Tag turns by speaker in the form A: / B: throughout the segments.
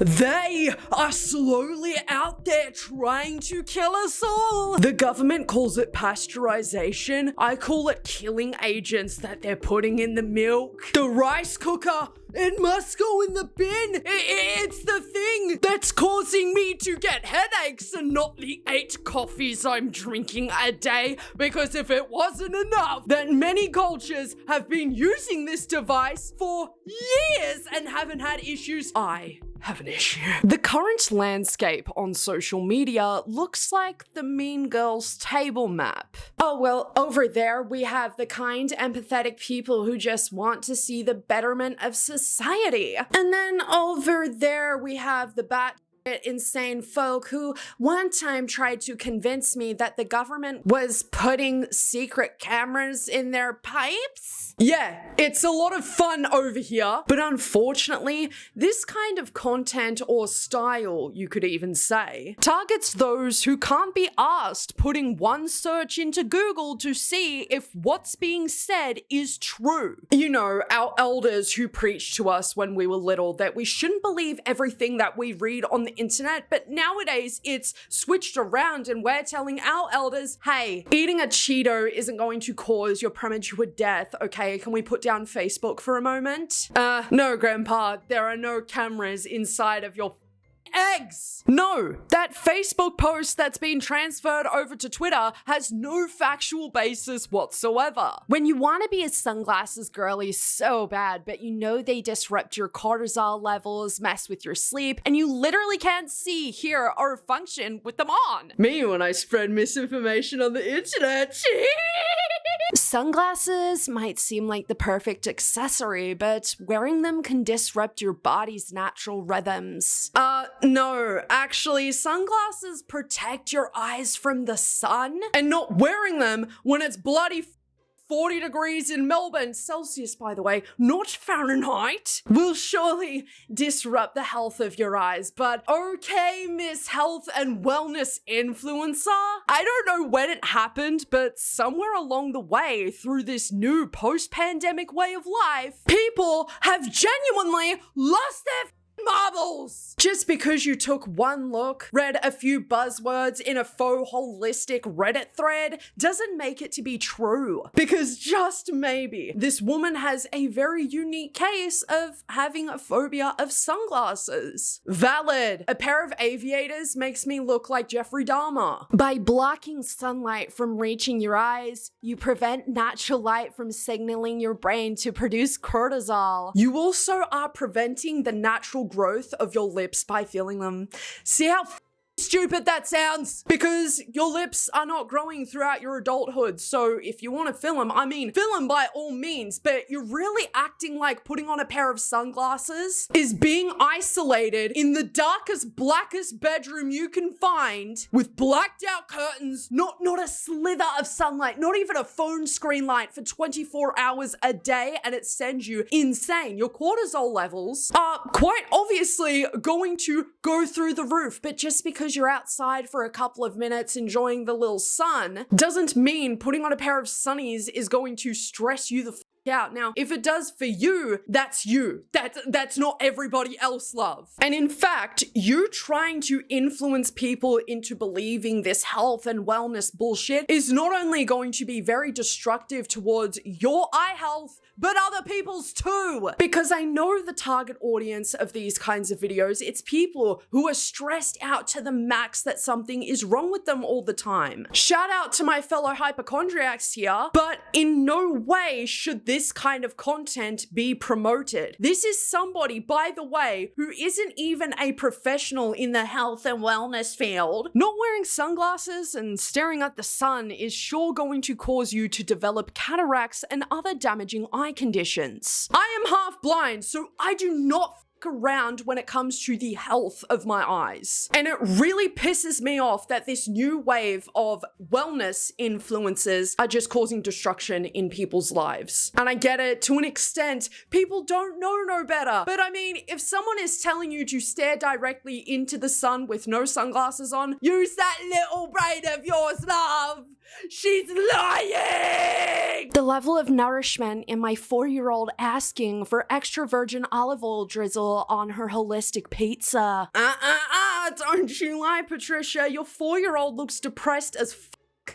A: They are slowly out there trying to kill us all. The government calls it pasteurization. I call it killing agents that they're putting in the milk. The rice cooker, it must go in the bin. It's the thing that's causing me to get headaches and not the 8 coffees I'm drinking a day. Because if it wasn't enough, that many cultures have been using this device for years and haven't had issues, I have an issue. The current landscape on social media looks like the Mean Girls table map. Oh well, over there we have the kind, empathetic people who just want to see the betterment of society. And then over there we have the insane folk who one time tried to convince me that the government was putting secret cameras in their pipes. Yeah, it's a lot of fun over here, but unfortunately, this kind of content or style, you could even say, targets those who can't be asked putting one search into Google to see if what's being said is true. You know, our elders who preached to us when we were little that we shouldn't believe everything that we read on the internet, but nowadays it's switched around and we're telling our elders, hey, eating a Cheeto isn't going to cause your premature death, okay? Can we put down Facebook for a moment? No, Grandpa, there are no cameras inside of your eggs. No, that Facebook post that's been transferred over to Twitter has no factual basis whatsoever. When you want to be a sunglasses girly so bad, but you know they disrupt your cortisol levels, mess with your sleep, and you literally can't see, hear, or function with them on. Me when I spread misinformation on the internet. Sunglasses might seem like the perfect accessory, but wearing them can disrupt your body's natural rhythms. No, actually, sunglasses protect your eyes from the sun, and not wearing them when it's bloody 40 degrees in Melbourne, Celsius by the way, not Fahrenheit, will surely disrupt the health of your eyes. But okay, Miss Health and Wellness Influencer, I don't know when it happened, but somewhere along the way through this new post-pandemic way of life, people have genuinely lost their marbles. Just because you took one look, read a few buzzwords in a faux holistic Reddit thread, doesn't make it to be true. Because just maybe, this woman has a very unique case of having a phobia of sunglasses. Valid. A pair of aviators makes me look like Jeffrey Dahmer. By blocking sunlight from reaching your eyes, you prevent natural light from signaling your brain to produce cortisol. You also are preventing the natural growth of your lips by feeling them. See how stupid that sounds? Because your lips are not growing throughout your adulthood, so if you want to fill them, I mean, fill them by all means, but you're really acting like putting on a pair of sunglasses is being isolated in the darkest, blackest bedroom you can find with blacked out curtains, not a slither of sunlight, not even a phone screen light for 24 hours a day, and it sends you insane. Your cortisol levels are quite obviously going to go through the roof, but just because you're outside for a couple of minutes enjoying the little sun doesn't mean putting on a pair of sunnies is going to stress you the f out. Now, if it does for you, that's you. That's not everybody else, love. And in fact, you trying to influence people into believing this health and wellness bullshit is not only going to be very destructive towards your eye health, but other people's too. Because I know the target audience of these kinds of videos, it's people who are stressed out to the max that something is wrong with them all the time. Shout out to my fellow hypochondriacs here, but in no way should this kind of content be promoted. This is somebody, by the way, who isn't even a professional in the health and wellness field. Not wearing sunglasses and staring at the sun is sure going to cause you to develop cataracts and other damaging eye conditions. I am half blind, so I do not around when it comes to the health of my eyes. And it really pisses me off that this new wave of wellness influencers are just causing destruction in people's lives. And I get it, to an extent, people don't know no better. But I mean, if someone is telling you to stare directly into the sun with no sunglasses on, use that little brain of yours, love. She's The level of nourishment in my 4-year-old asking for extra virgin olive oil drizzle oil on her holistic pizza. Don't you lie, Patricia. Your 4-year-old looks depressed as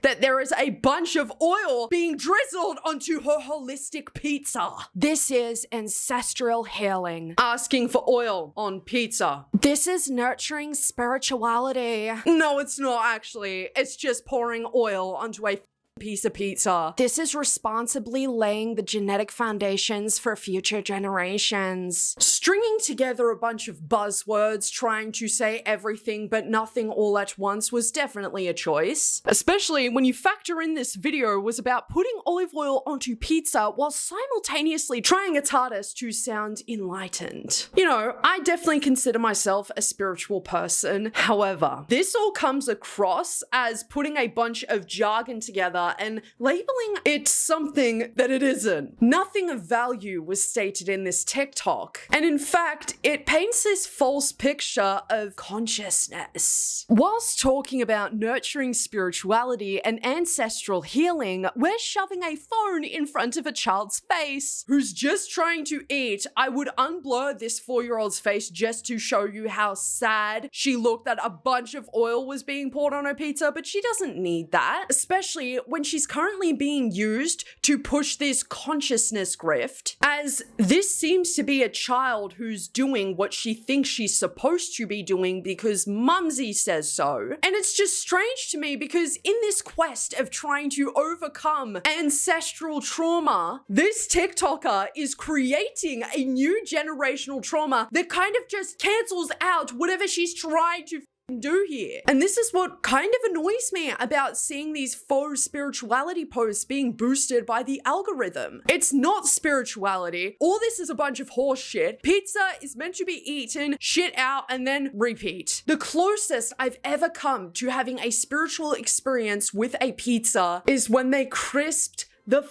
A: that there is a bunch of oil being drizzled onto her holistic pizza. This is ancestral healing. Asking for oil on pizza. This is nurturing spirituality. No, it's not actually. It's just pouring oil onto a piece of pizza. This is responsibly laying the genetic foundations for future generations. Stringing together a bunch of buzzwords trying to say everything but nothing all at once was definitely a choice. Especially when you factor in this video was about putting olive oil onto pizza while simultaneously trying its hardest to sound enlightened. You know, I definitely consider myself a spiritual person. However, this all comes across as putting a bunch of jargon together and labeling it something that it isn't. Nothing of value was stated in this TikTok. And in fact, it paints this false picture of consciousness. Whilst talking about nurturing spirituality and ancestral healing, we're shoving a phone in front of a child's face who's just trying to eat. I would unblur this 4-year-old's face just to show you how sad she looked that a bunch of oil was being poured on her pizza, but she doesn't need that, especially when she's currently being used to push this consciousness grift, as this seems to be a child who's doing what she thinks she's supposed to be doing because mumsy says so. And it's just strange to me because in this quest of trying to overcome ancestral trauma, this TikToker is creating a new generational trauma that kind of just cancels out whatever she's trying to do here. And this is what kind of annoys me about seeing these faux spirituality posts being boosted by the algorithm. It's not spirituality. All this is a bunch of horse shit. Pizza is meant to be eaten, shit out, and then repeat. The closest I've ever come to having a spiritual experience with a pizza is when they crisped the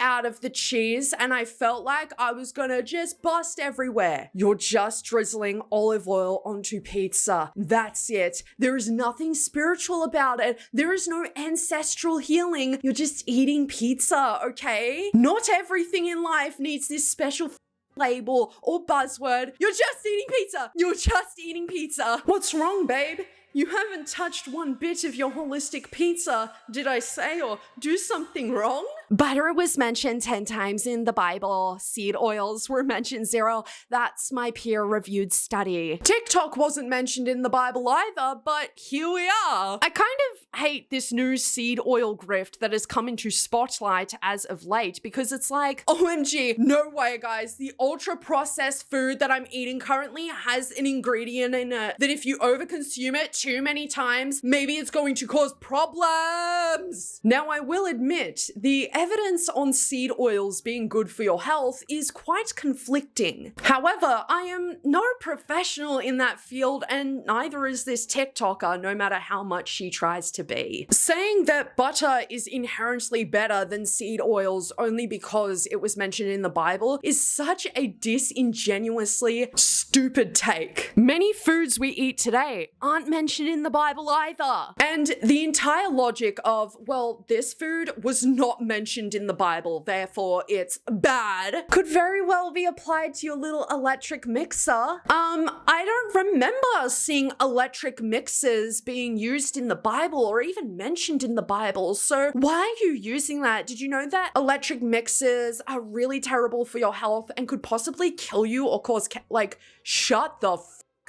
A: out of the cheese and I felt like I was gonna just bust everywhere. You're just drizzling olive oil onto pizza. That's it. There is nothing spiritual about it. There is no ancestral healing. You're just eating pizza, okay? Not everything in life needs this special label or buzzword. You're just eating pizza. You're just eating pizza. What's wrong, babe? You haven't touched one bit of your holistic pizza, did I say, or do something wrong? Butter was mentioned 10 times in the Bible. Seed oils were mentioned 0. That's my peer-reviewed study. TikTok wasn't mentioned in the Bible either, but here we are. I kind of hate this new seed oil grift that has come into spotlight as of late because it's like, OMG, no way, guys. The ultra-processed food that I'm eating currently has an ingredient in it that if you overconsume it too many times, maybe it's going to cause problems. Now, I will admit, the evidence on seed oils being good for your health is quite conflicting. However, I am no professional in that field and neither is this TikToker, no matter how much she tries to be. Saying that butter is inherently better than seed oils only because it was mentioned in the Bible is such a disingenuously stupid take. Many foods we eat today aren't mentioned in the Bible either. And the entire logic of, well, this food was not mentioned in the Bible, therefore it's bad, could very well be applied to your little electric mixer. I don't remember seeing electric mixers being used in the Bible or even mentioned in the Bible, so why are you using that? Did you know that electric mixers are really terrible for your health and could possibly kill you or cause shut the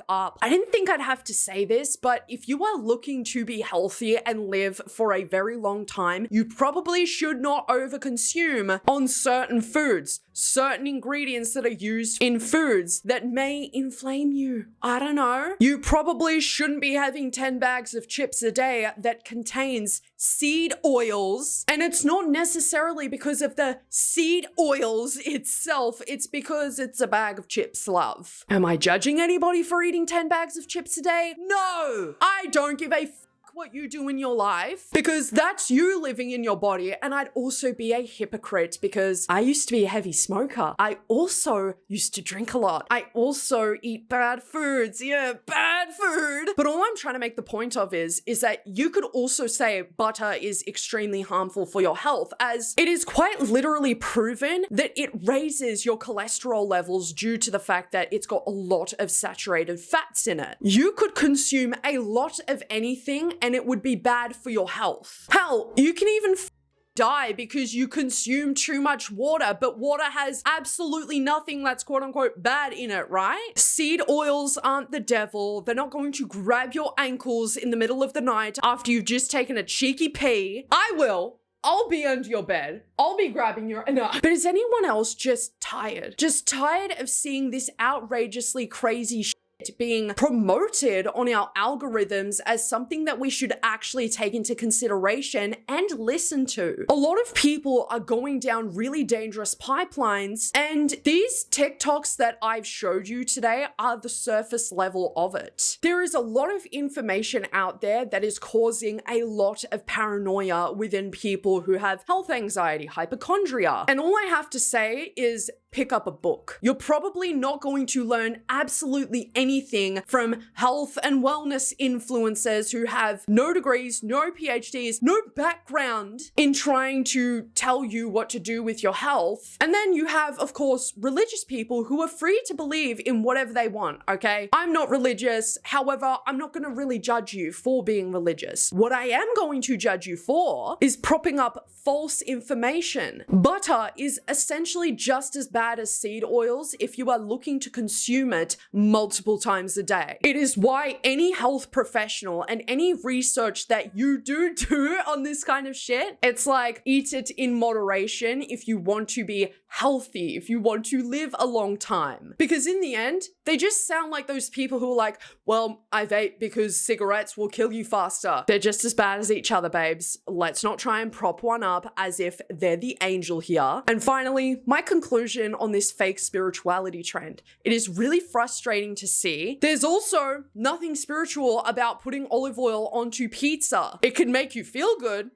A: up. I didn't think I'd have to say this, but if you are looking to be healthy and live for a very long time, you probably should not overconsume on certain foods, certain ingredients that are used in foods that may inflame you. I don't know. You probably shouldn't be having 10 bags of chips a day that contains seed oils, and it's not necessarily because of the seed oils itself, it's because it's a bag of chips, love. Am I judging anybody for eating 10 bags of chips a day? No! I don't give a what you do in your life because that's you living in your body. And I'd also be a hypocrite because I used to be a heavy smoker. I also used to drink a lot. I also eat bad foods. Yeah, bad food. But all I'm trying to make the point of is that you could also say butter is extremely harmful for your health, as it is quite literally proven that it raises your cholesterol levels due to the fact that it's got a lot of saturated fats in it. You could consume a lot of anything and it would be bad for your health. Hell, you can even die because you consume too much water, but water has absolutely nothing that's quote unquote bad in it, right? Seed oils aren't the devil. They're not going to grab your ankles in the middle of the night after you've just taken a cheeky pee. I will. I'll be under your bed. I'll be grabbing your... No. But is anyone else just tired? Just tired of seeing this outrageously crazy shit being promoted on our algorithms as something that we should actually take into consideration and listen to? A lot of people are going down really dangerous pipelines, and these TikToks that I've showed you today are the surface level of it. There is a lot of information out there that is causing a lot of paranoia within people who have health anxiety, hypochondria. And all I have to say is pick up a book. You're probably not going to learn absolutely anything from health and wellness influencers who have no degrees, no PhDs, no background in trying to tell you what to do with your health. And then you have, of course, religious people who are free to believe in whatever they want, okay? I'm not religious. However, I'm not going to really judge you for being religious. What I am going to judge you for is propping up false information. Butter is essentially just as bad as seed oils if you are looking to consume it multiple times a day. It is why any health professional and any research that you do on this kind of shit, it's like eat it in moderation if you want to be healthy, if you want to live a long time. Because in the end, they just sound like those people who are like, well, I vape because cigarettes will kill you faster. They're just as bad as each other, babes. Let's not try and prop one up as if they're the angel here. And finally, my conclusion on this fake spirituality trend. It is really frustrating to see. There's also nothing spiritual about putting olive oil onto pizza. It can make you feel good.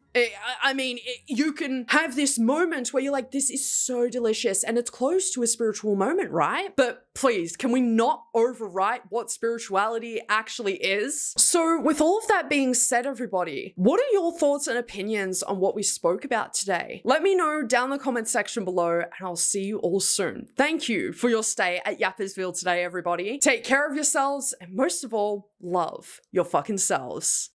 A: You can have this moment where you're like, this is so delicious, and it's close to a spiritual moment, right? But please, can we not overwrite what spirituality actually is? So with all of that being said, everybody, what are your thoughts and opinions on what we spoke about today? Let me know down in the comment section below, and I'll see you all soon. Thank you for your stay at Yappersville today, everybody. Take care of yourselves, and most of all, love your fucking selves.